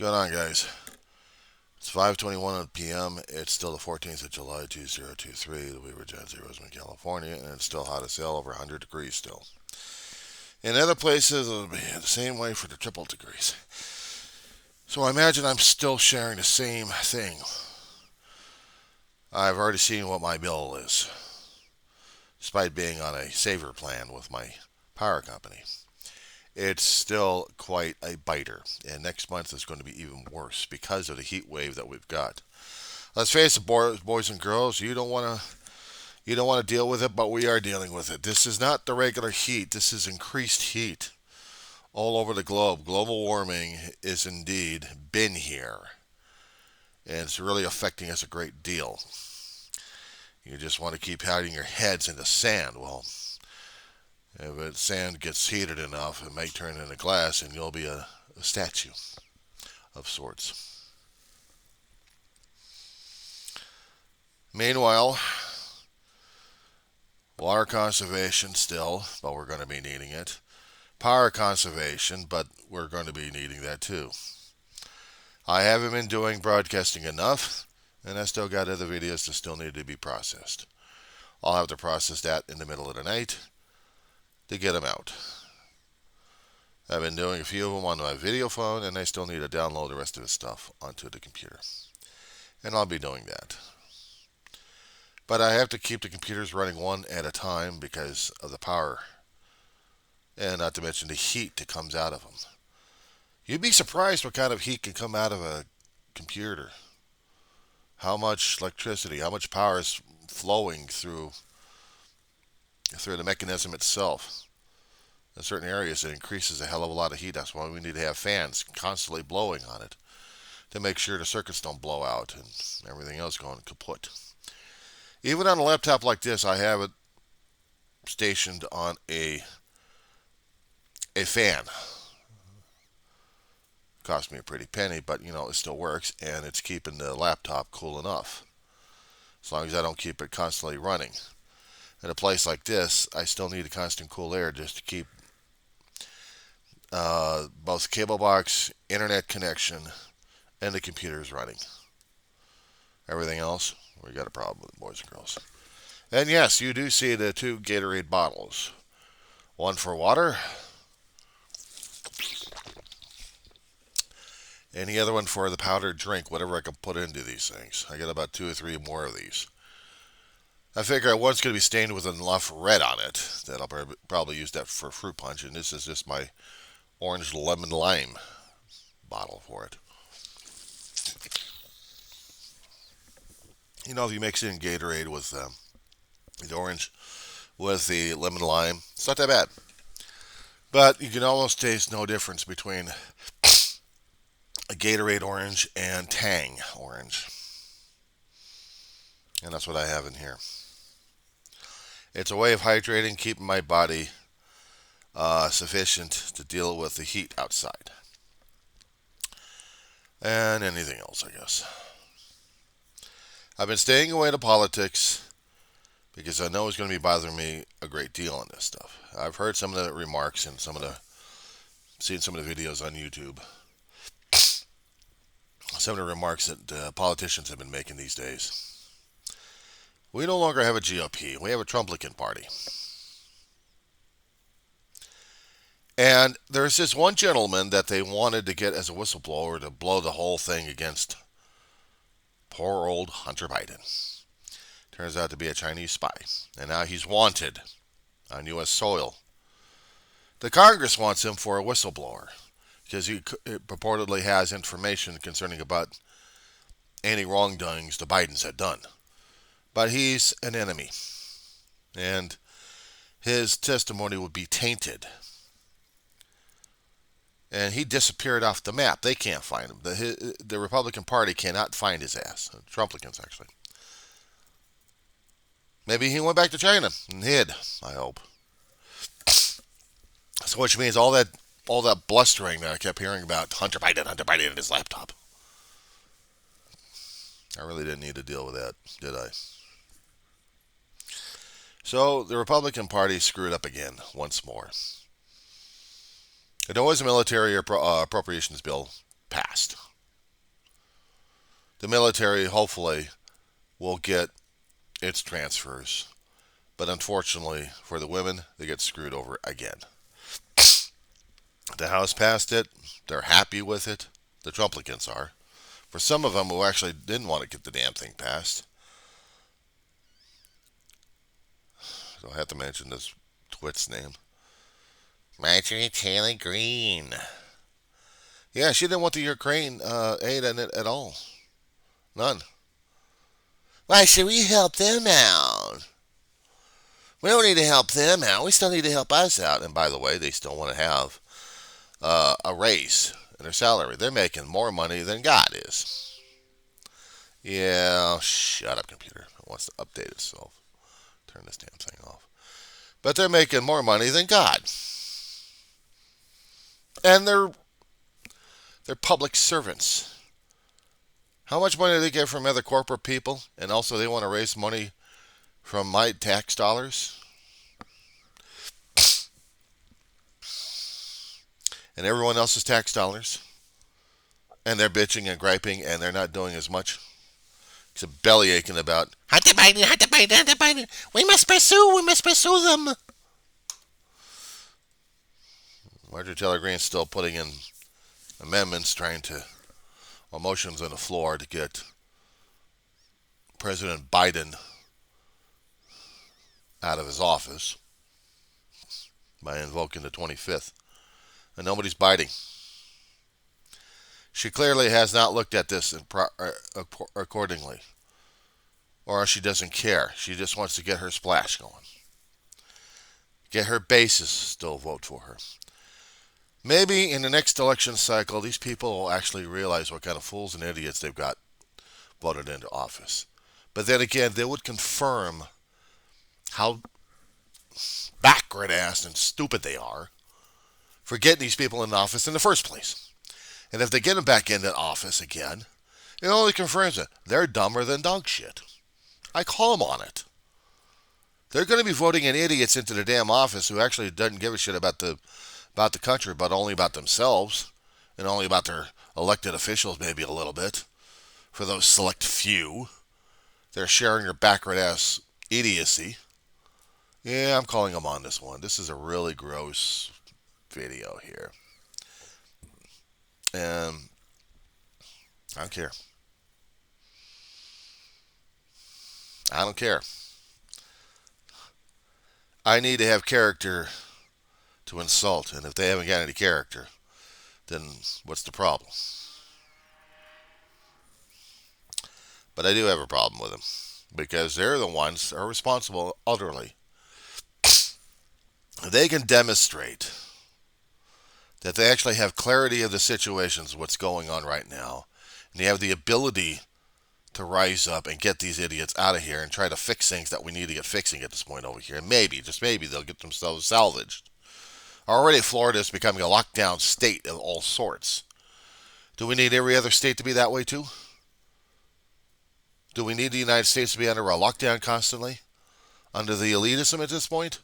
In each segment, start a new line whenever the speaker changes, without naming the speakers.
going on, guys? It's 5:21 p.m. It's still the 14th of July, 2023. The Weaver Genesee, Roseman, California, and it's still hot as hell, over 100 degrees still. In other places, it'll be the same way for the triple degrees. So I imagine I'm still sharing the same thing. I've already seen what my bill is, despite being on a saver plan with my power company. It's still quite a biter, and next month is going to be even worse because of the heat wave that we've got. Let's face it, boys and girls, you don't want to deal with it, but we are dealing with it. This is not the regular heat. This is increased heat all over the globe. Global warming is indeed been here, and it's really affecting us a great deal. You just want to keep hiding your heads in the sand. Well, if the sand gets heated enough, it may turn into glass, and you'll be a statue of sorts. Meanwhile, water conservation still, but we're going to be needing it. Power conservation, but we're going to be needing that too. I haven't been doing broadcasting enough, and I still got other videos that still need to be processed. I'll have to process that in the middle of the night to get them out. I've been doing a few of them on my video phone, and I still need to download the rest of the stuff onto the computer. And I'll be doing that. But I have to keep the computers running one at a time because of the power, and not to mention the heat that comes out of them. You'd be surprised what kind of heat can come out of a computer. How much electricity, how much power is flowing through the mechanism itself. In certain areas, it increases a hell of a lot of heat. That's why we need to have fans constantly blowing on it to make sure the circuits don't blow out and everything else going kaput. Even on a laptop like this, I have it stationed on a fan. Cost me a pretty penny, but it still works, and it's keeping the laptop cool enough. As long as I don't keep it constantly running. In a place like this, I still need a constant cool air just to keep both cable box, internet connection, and the computers running. Everything else, we got a problem with it, boys and girls. And yes, you do see the two Gatorade bottles. One for water, and the other one for the powdered drink, whatever I can put into these things. I got about 2 or 3 more of these. I figure one's going to be stained with enough red on it that I'll probably use that for fruit punch, and this is just my orange lemon lime bottle for it. If you mix in Gatorade with the orange with the lemon lime, it's not that bad. But you can almost taste no difference between a Gatorade orange and Tang orange. And that's what I have in here. It's a way of hydrating, keeping my body sufficient to deal with the heat outside. And anything else, I guess. I've been staying away to politics because I know it's going to be bothering me a great deal on this stuff. I've heard some of the remarks and seen some of the videos on YouTube. Some of the remarks that politicians have been making these days. We no longer have a GOP. We have a Trumplican party. And there's this one gentleman that they wanted to get as a whistleblower to blow the whole thing against poor old Hunter Biden. Turns out to be a Chinese spy. And now he's wanted on U.S. soil. The Congress wants him for a whistleblower because he purportedly has information concerning about any wrongdoings the Bidens had done. But he's an enemy, and his testimony would be tainted. And he disappeared off the map. They can't find him. The Republican Party cannot find his ass. Trumplicans, actually. Maybe he went back to China and hid, I hope. So which means all that blustering that I kept hearing about Hunter Biden and his laptop. I really didn't need to deal with that, did I? So the Republican Party screwed up again, once more. The noise military appropriations bill passed. The military, hopefully, will get its transfers. But unfortunately for the women, they get screwed over again. The House passed it. They're happy with it. The Trumplicans are. For some of them who actually didn't want to get the damn thing passed, so I have to mention this twit's name. Marjorie Taylor Greene. Yeah, she didn't want the Ukraine aid in it at all. None. Why should we help them out? We don't need to help them out. We still need to help us out. And by the way, they still want to have a raise in their salary. They're making more money than God is. Yeah, shut up, computer. It wants to update itself. Turn this damn thing off. But they're making more money than God. And they're public servants. How much money do they get from other corporate people? And also they want to raise money from my tax dollars? And everyone else's tax dollars? And they're bitching and griping and they're not doing as much? It's a belly aching about Hunter Biden, Hunter Biden, Hunter Biden. We must pursue them. Marjorie Taylor Greene's still putting in amendments, or motions on the floor to get President Biden out of his office by invoking the 25th. And nobody's biting. She clearly has not looked at this accordingly. Or she doesn't care. She just wants to get her splash going. Get her bases still vote for her. Maybe in the next election cycle, these people will actually realize what kind of fools and idiots they've got voted into office. But then again, they would confirm how backward-ass and stupid they are for getting these people in office in the first place. And if they get them back into office again, it only confirms it. They're dumber than dog shit. I call them on it. They're going to be voting in idiots into the damn office who actually doesn't give a shit about the country, but only about themselves, and only about their elected officials maybe a little bit. For those select few, they're sharing their backward-ass idiocy. Yeah, I'm calling them on this one. This is a really gross video here. And I don't care. I don't care. I need to have character to insult, and if they haven't got any character, then what's the problem? But I do have a problem with them, because they're the ones that are responsible utterly. They can demonstrate that they actually have clarity of the situations, what's going on right now, and they have the ability to rise up and get these idiots out of here and try to fix things that we need to get fixing at this point over here. And maybe, just maybe, they'll get themselves salvaged. Already Florida is becoming a lockdown state of all sorts. Do we need every other state to be that way too? Do we need the United States to be under a lockdown constantly? Under the elitism at this point?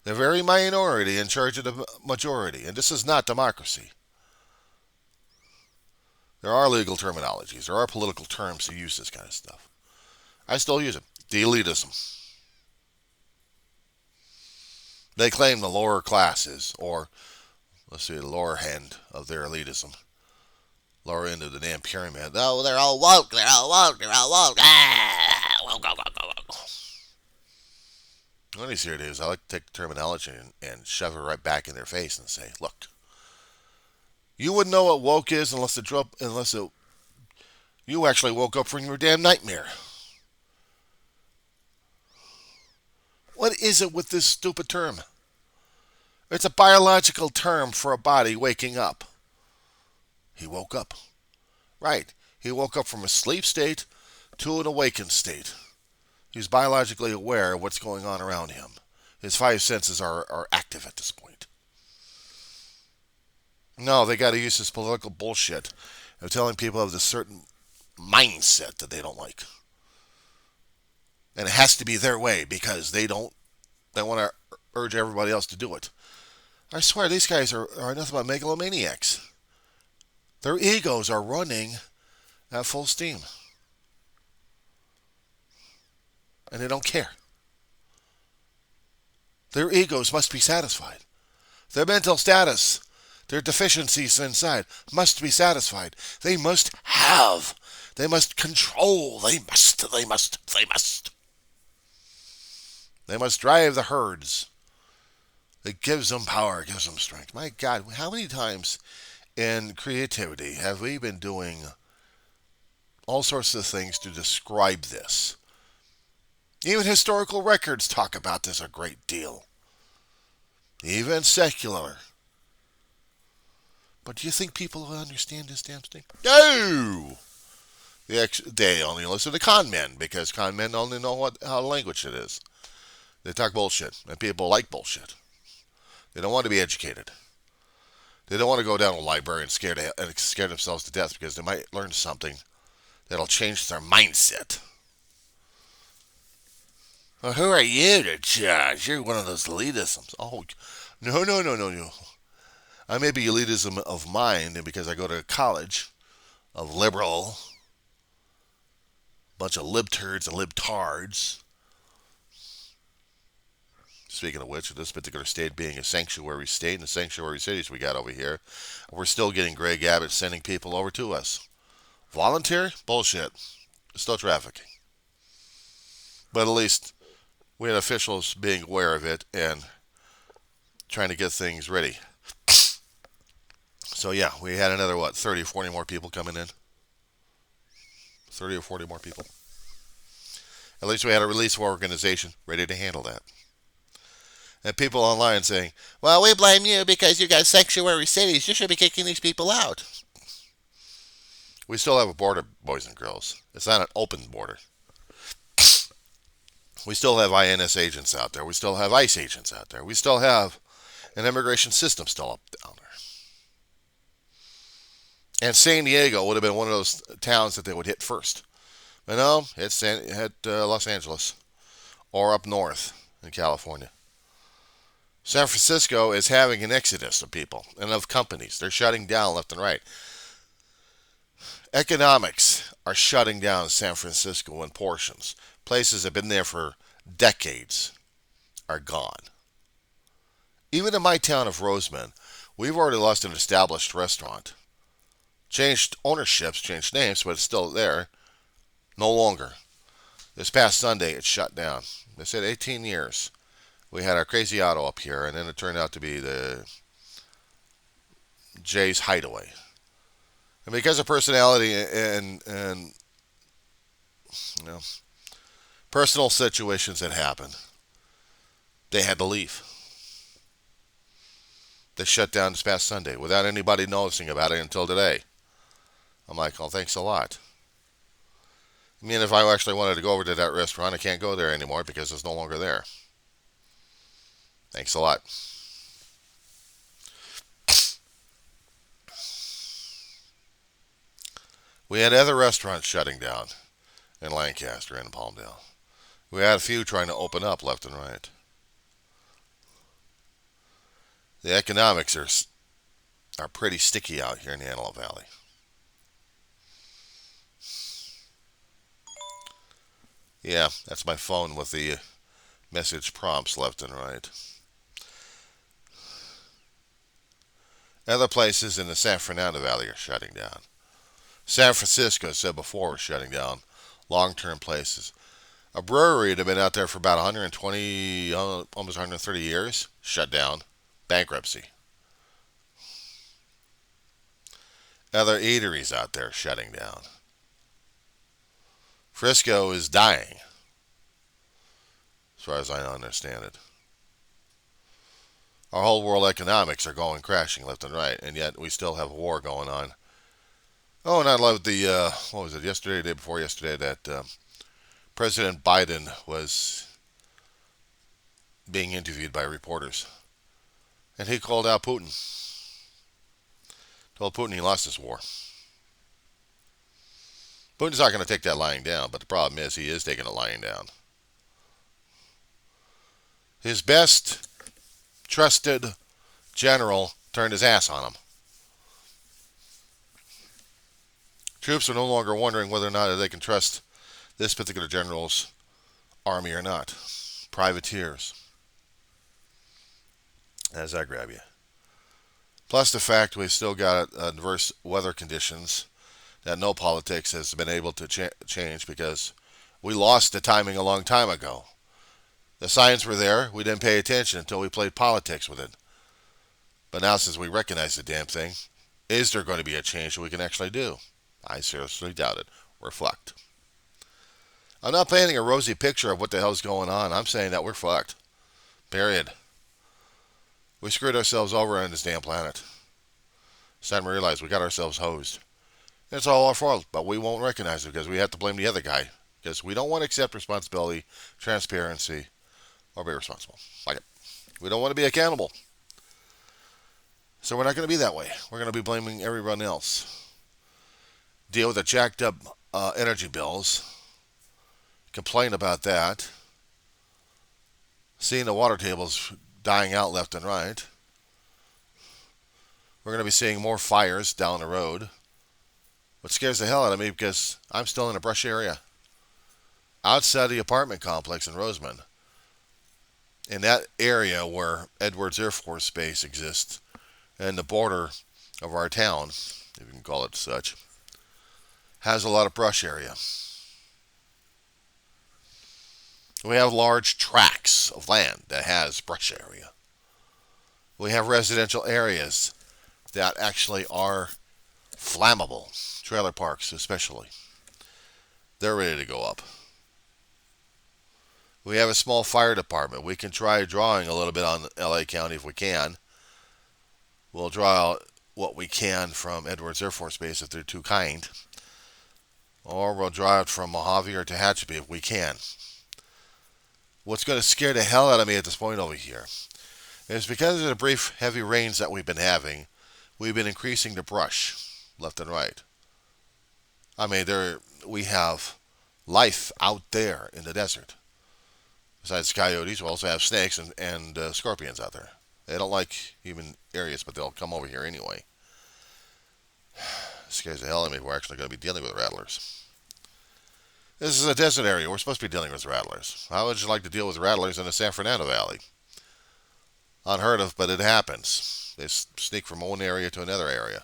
They're very minority in charge of the majority, and this is not democracy. There are legal terminologies. There are political terms to use this kind of stuff. I still use it. The elitism. They claim the lower classes, or let's say the lower end of their elitism. Lower end of the damn pyramid. Oh, they're all woke. They're all woke. They're all woke. What is here it is. I like to take the terminology and shove it right back in their face and say, look, you wouldn't know what woke is unless you actually woke up from your damn nightmare. What is it with this stupid term? It's a biological term for a body waking up. He woke up. Right. He woke up from a sleep state to an awakened state. He's biologically aware of what's going on around him. His five senses are active at this point. No, they got to use this political bullshit of telling people of this certain mindset that they don't like. And it has to be their way because they want to urge everybody else to do it. I swear, these guys are nothing but megalomaniacs. Their egos are running at full steam. and they don't care. Their egos must be satisfied. Their mental status, their deficiencies inside must be satisfied. They must have. They must control. They must. They must drive the herds. It gives them power, it gives them strength. My God, how many times in creativity have we been doing all sorts of things to describe this? Even historical records talk about this a great deal. Even secular. But do you think people will understand this damn thing? No! They only listen to con men because con men only know how language it is. They talk bullshit, and people like bullshit. They don't want to be educated. They don't want to go down to a library and scare themselves to death because they might learn something that'll change their mindset. Well, who are you to judge? You're one of those elitisms. Oh, no. I may be elitism of mind because I go to college of liberal, bunch of libturds and libtards. Speaking of which, this particular state being a sanctuary state and the sanctuary cities we got over here, we're still getting Greg Abbott sending people over to us. Volunteer? Bullshit. Still trafficking. But at least we had officials being aware of it and trying to get things ready. So yeah, we had another, 30 or 40 more people coming in? 30 or 40 more people. At least we had a release organization ready to handle that. And people online saying, well, we blame you because you got sanctuary cities. You should be kicking these people out. We still have a border, boys and girls. It's not an open border. We still have INS agents out there. We still have ICE agents out there. We still have an immigration system still up down there. And San Diego would have been one of those towns that they would hit first. But no, it's Los Angeles or up north in California. San Francisco is having an exodus of people and of companies. They're shutting down left and right. Economics are shutting down San Francisco in portions. Places that have been there for decades are gone. Even in my town of Roseman, we've already lost an established restaurant. Changed ownerships, changed names, but it's still there. No longer. This past Sunday, it shut down. They said 18 years. We had our Crazy Auto up here, and then it turned out to be the Jay's Hideaway. And because of personality and personal situations that happened, they had to leave. They shut down this past Sunday without anybody noticing about it until today. I'm like, oh, thanks a lot. I mean, if I actually wanted to go over to that restaurant, I can't go there anymore because it's no longer there. Thanks a lot. We had other restaurants shutting down in Lancaster and Palmdale. We had a few trying to open up left and right. The economics are pretty sticky out here in the Antelope Valley. Yeah, that's my phone with the message prompts left and right. Other places in the San Fernando Valley are shutting down. San Francisco, as I said before, was shutting down long-term places. A brewery that had been out there for about 120, almost 130 years, shut down. Bankruptcy. Other eateries out there shutting down. Frisco is dying, as far as I understand it. Our whole world economics are going crashing left and right, and yet we still have a war going on. Oh, and I love the, what was it, yesterday, the day before yesterday, that President Biden was being interviewed by reporters. And he called out Putin. Told Putin he lost this war. Putin's not going to take that lying down, but the problem is he is taking it lying down. His best trusted general turned his ass on him. Troops are no longer wondering whether or not they can trust this particular general's Army or not. Privateers. How does that grab you? Plus the fact we've still got adverse weather conditions that no politics has been able to change because we lost the timing a long time ago. The signs were there. We didn't pay attention until we played politics with it. But now since we recognize the damn thing, is there going to be a change that we can actually do? I seriously doubt it. We're fucked. I'm not painting a rosy picture of what the hell's going on. I'm saying that we're fucked. Period. We screwed ourselves over on this damn planet. It's time to realize we got ourselves hosed. It's all our fault, but we won't recognize it because we have to blame the other guy. Because we don't want to accept responsibility, transparency, or be responsible. Like it. We don't want to be accountable. So we're not going to be that way. We're going to be blaming everyone else. Deal with the jacked up energy bills. Complain about that. Seeing the water tables dying out left and right. We're going to be seeing more fires down the road. What scares the hell out of me because I'm still in a brush area. Outside the apartment complex in Roseman. In that area where Edwards Air Force Base exists. And the border of our town, if you can call it such, has a lot of brush area. We have large tracts of land that has brush area. We have residential areas that actually are flammable. Trailer parks especially. They're ready to go up. We have a small fire department. We can try drawing a little bit on LA County if we can. We'll draw what we can from Edwards Air Force Base if they're too kind. Or we'll draw it from Mojave or Tehachapi if we can. What's going to scare the hell out of me at this point over here is because of the brief heavy rains that we've been having, we've been increasing the brush left and right. I mean, we have life out there in the desert. Besides coyotes, we also have snakes and scorpions out there. They don't like human areas, but they'll come over here anyway. Scares the hell out of me. We're actually going to be dealing with rattlers. This is a desert area. We're supposed to be dealing with rattlers. How would you like to deal with rattlers in the San Fernando Valley? Unheard of, but it happens. They sneak from one area to another area.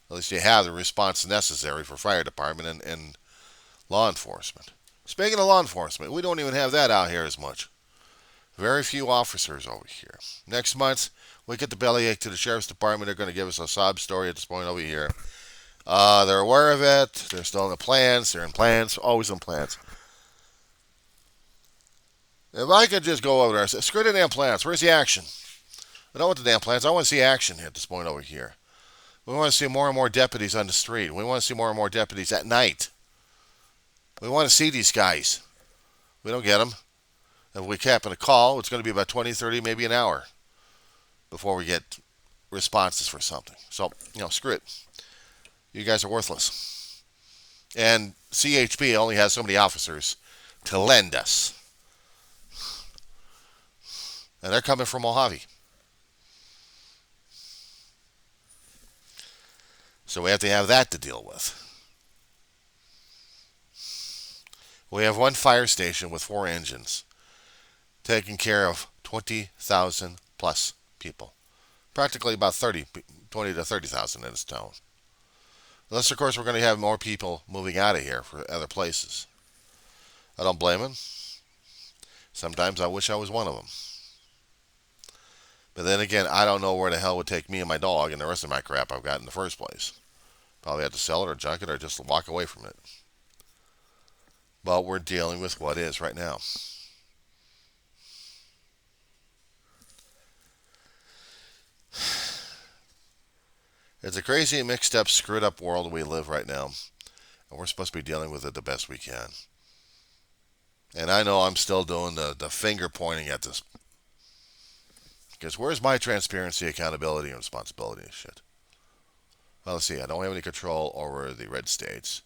At least you have the response necessary for fire department and law enforcement. Speaking of law enforcement, we don't even have that out here as much. Very few officers over here. Next month, we get the bellyache to the sheriff's department. They're going to give us a sob story at this point over here. They're aware of it. They're still in the plans. They're in plans. Always in plans. If I could just go over there and say, screw the damn plans. Where's the action? I don't want the damn plans. I want to see action at this point over here. We want to see more and more deputies on the street. We want to see more and more deputies at night. We want to see these guys. We don't get them. If we happen to call, it's going to be about 20, 30, maybe an hour before we get responses for something. So, screw it. You guys are worthless. And CHP only has so many officers to lend us. And they're coming from Mojave. So we have to have that to deal with. We have one fire station with 4 engines taking care of 20,000 plus people. Practically about 20 to 30,000 in this town. Unless, of course, we're going to have more people moving out of here for other places. I don't blame them. Sometimes I wish I was one of them. But then again, I don't know where the hell it would take me and my dog and the rest of my crap I've got in the first place. Probably have to sell it or junk it or just walk away from it. But we're dealing with what is right now. It's a crazy, mixed up, screwed up world we live right now. And we're supposed to be dealing with it the best we can. And I know I'm still doing the finger pointing at this. Because where's my transparency, accountability, and responsibility and shit? Well, let's see. I don't have any control over the red states.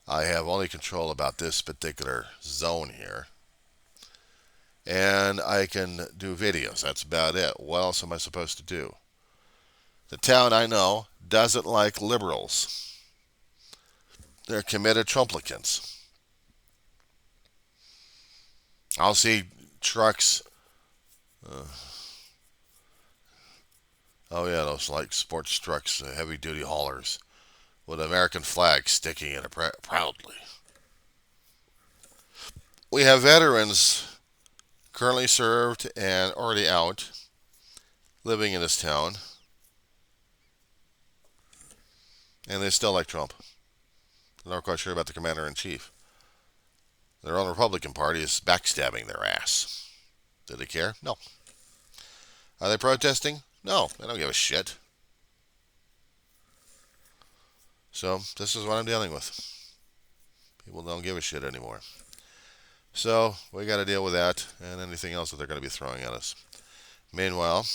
I have only control about this particular zone here. And I can do videos. That's about it. What else am I supposed to do? The town, I know, doesn't like liberals. They're committed Trumplicans. I'll see trucks. Uh, oh yeah, those like sports trucks, heavy duty haulers with American flags sticking in it proudly. We have veterans currently served and already out living in this town, and they still like Trump. They're not quite sure about the commander in chief. Their own Republican Party is backstabbing their ass. Do they care? No. Are they protesting? No, they don't give a shit. So this is what I'm dealing with. People don't give a shit anymore. So we got to deal with that and anything else that they're going to be throwing at us. Meanwhile,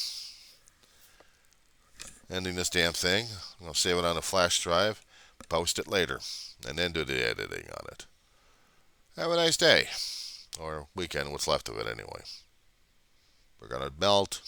ending this damn thing, I'm going to save it on a flash drive, post it later, and then do the editing on it. Have a nice day. Or weekend, what's left of it anyway. We're going to melt.